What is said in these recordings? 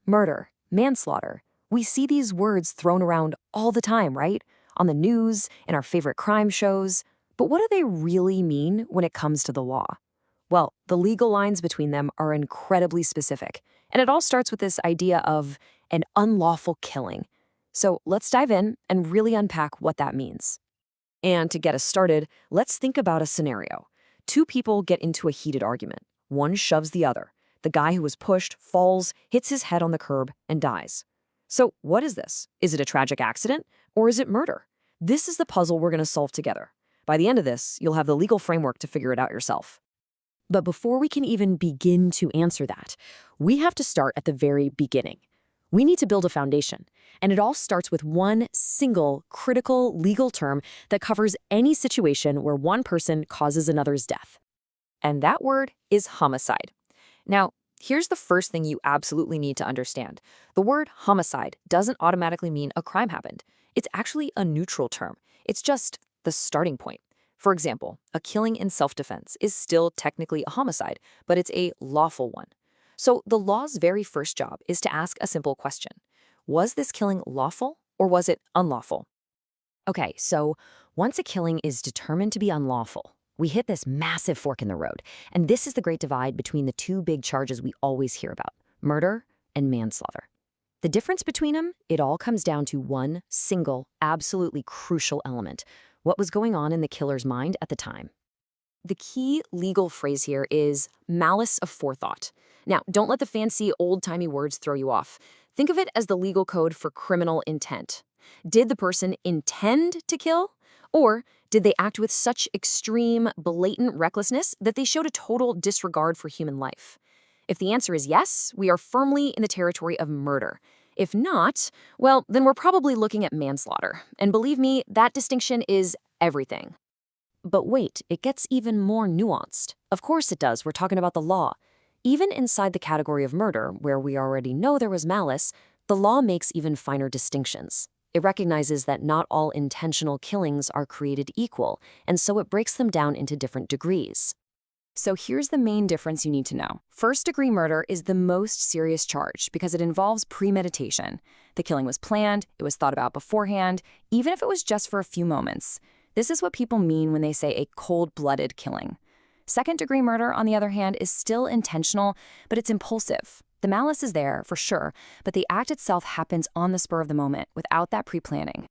Murder, manslaughter. We see these words thrown around all the time, right? On the news, in our favorite crime shows. But what do they really mean when it comes to the law? Well, the legal lines between them are incredibly specific, and it all starts with this idea of an unlawful killing. So let's dive in and really unpack what that means. And to get us started, let's think about a scenario. Two people get into a heated argument. One shoves the other. The guy who was pushed falls, hits his head on the curb, and dies. So what is this? Is it a tragic accident, or is it murder? This is the puzzle we're going to solve together. By the end of this, you'll have the legal framework to figure it out yourself. But before we can even begin to answer that, we have to start at the very beginning. We need to build a foundation, and it all starts with one single critical legal term that covers any situation where one person causes another's death. And that word is homicide. Now, here's the first thing you absolutely need to understand. The word homicide doesn't automatically mean a crime happened. It's actually a neutral term. It's just the starting point. For example, a killing in self-defense is still technically a homicide, but it's a lawful one. So the law's very first job is to ask a simple question. Was this killing lawful or was it unlawful? Okay, so once a killing is determined to be unlawful, we hit this massive fork in the road. And this is the great divide between the two big charges we always hear about, murder and manslaughter. The difference between them, it all comes down to one single, absolutely crucial element. What was going on in the killer's mind at the time? The key legal phrase here is malice aforethought. Now, don't let the fancy old-timey words throw you off. Think of it as the legal code for criminal intent. Did the person intend to kill? Or did they act with such extreme, blatant recklessness that they showed a total disregard for human life? If the answer is yes, we are firmly in the territory of murder. If not, well, then we're probably looking at manslaughter. And believe me, that distinction is everything. But wait, it gets even more nuanced. Of course it does, we're talking about the law. Even inside the category of murder, where we already know there was malice, the law makes even finer distinctions. It recognizes that not all intentional killings are created equal, and so it breaks them down into different degrees. So here's the main difference you need to know. First-degree murder is the most serious charge because it involves premeditation. The killing was planned, it was thought about beforehand, even if it was just for a few moments. This is what people mean when they say a cold-blooded killing. Second-degree murder, on the other hand, is still intentional, but it's impulsive. The malice is there, for sure, but the act itself happens on the spur of the moment, without that pre-planning.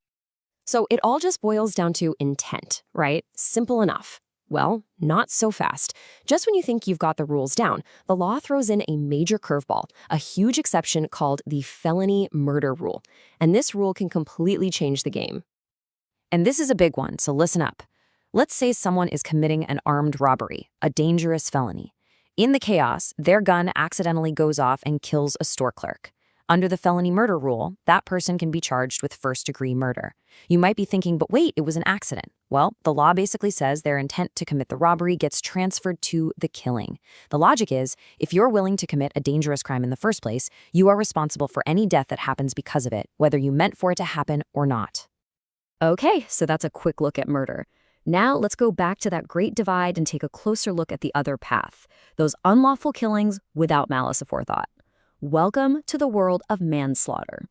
So it all just boils down to intent, right? Simple enough. Well, not so fast. Just when you think you've got the rules down, the law throws in a major curveball, a huge exception called the felony murder rule. And this rule can completely change the game. And this is a big one, so listen up. Let's say someone is committing an armed robbery, a dangerous felony. In the chaos, their gun accidentally goes off and kills a store clerk. Under the felony murder rule, that person can be charged with first-degree murder. You might be thinking, but wait, it was an accident. Well, the law basically says their intent to commit the robbery gets transferred to the killing. The logic is, if you're willing to commit a dangerous crime in the first place, you are responsible for any death that happens because of it, whether you meant for it to happen or not. Okay, so that's a quick look at murder. Now let's go back to that great divide and take a closer look at the other path, those unlawful killings without malice aforethought. Welcome to the world of manslaughter.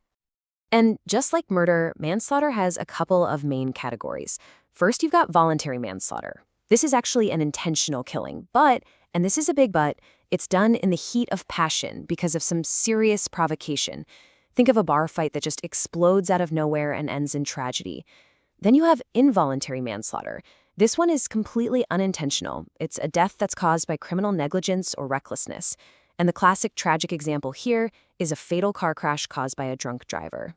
And just like murder, manslaughter has a couple of main categories. First, you've got voluntary manslaughter. This is actually an intentional killing, but, and this is a big but, it's done in the heat of passion because of some serious provocation. Think of a bar fight that just explodes out of nowhere and ends in tragedy. Then you have involuntary manslaughter. This one is completely unintentional. It's a death that's caused by criminal negligence or recklessness. And the classic tragic example here is a fatal car crash caused by a drunk driver.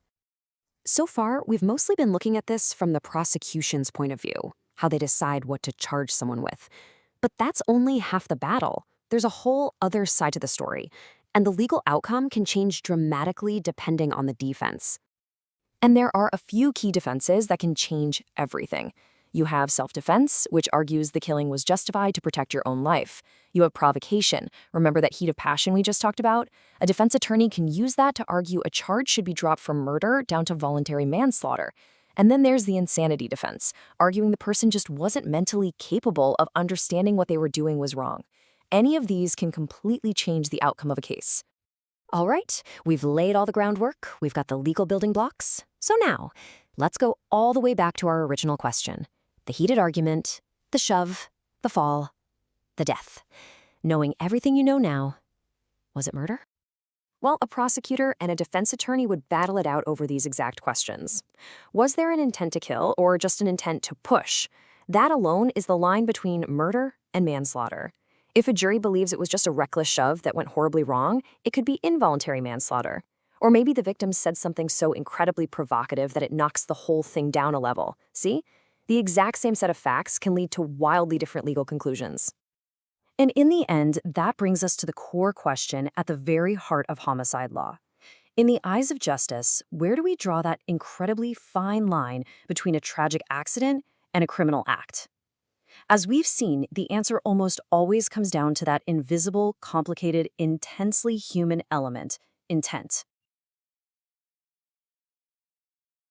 So far, we've mostly been looking at this from the prosecution's point of view, how they decide what to charge someone with. But that's only half the battle. There's a whole other side to the story, and the legal outcome can change dramatically depending on the defense. And there are a few key defenses that can change everything. You have self-defense, which argues the killing was justified to protect your own life. You have provocation. Remember that heat of passion we just talked about? A defense attorney can use that to argue a charge should be dropped from murder down to voluntary manslaughter. And then there's the insanity defense, arguing the person just wasn't mentally capable of understanding what they were doing was wrong. Any of these can completely change the outcome of a case. All right, we've laid all the groundwork, we've got the legal building blocks. So now, let's go all the way back to our original question. The heated argument, the shove, the fall, the death. Knowing everything you know now, was it murder? Well, a prosecutor and a defense attorney would battle it out over these exact questions. Was there an intent to kill or just an intent to push? That alone is the line between murder and manslaughter. If a jury believes it was just a reckless shove that went horribly wrong, it could be involuntary manslaughter. Or maybe the victim said something so incredibly provocative that it knocks the whole thing down a level. See? The exact same set of facts can lead to wildly different legal conclusions. And in the end, that brings us to the core question at the very heart of homicide law. In the eyes of justice, where do we draw that incredibly fine line between a tragic accident and a criminal act? As we've seen, the answer almost always comes down to that invisible, complicated, intensely human element, intent.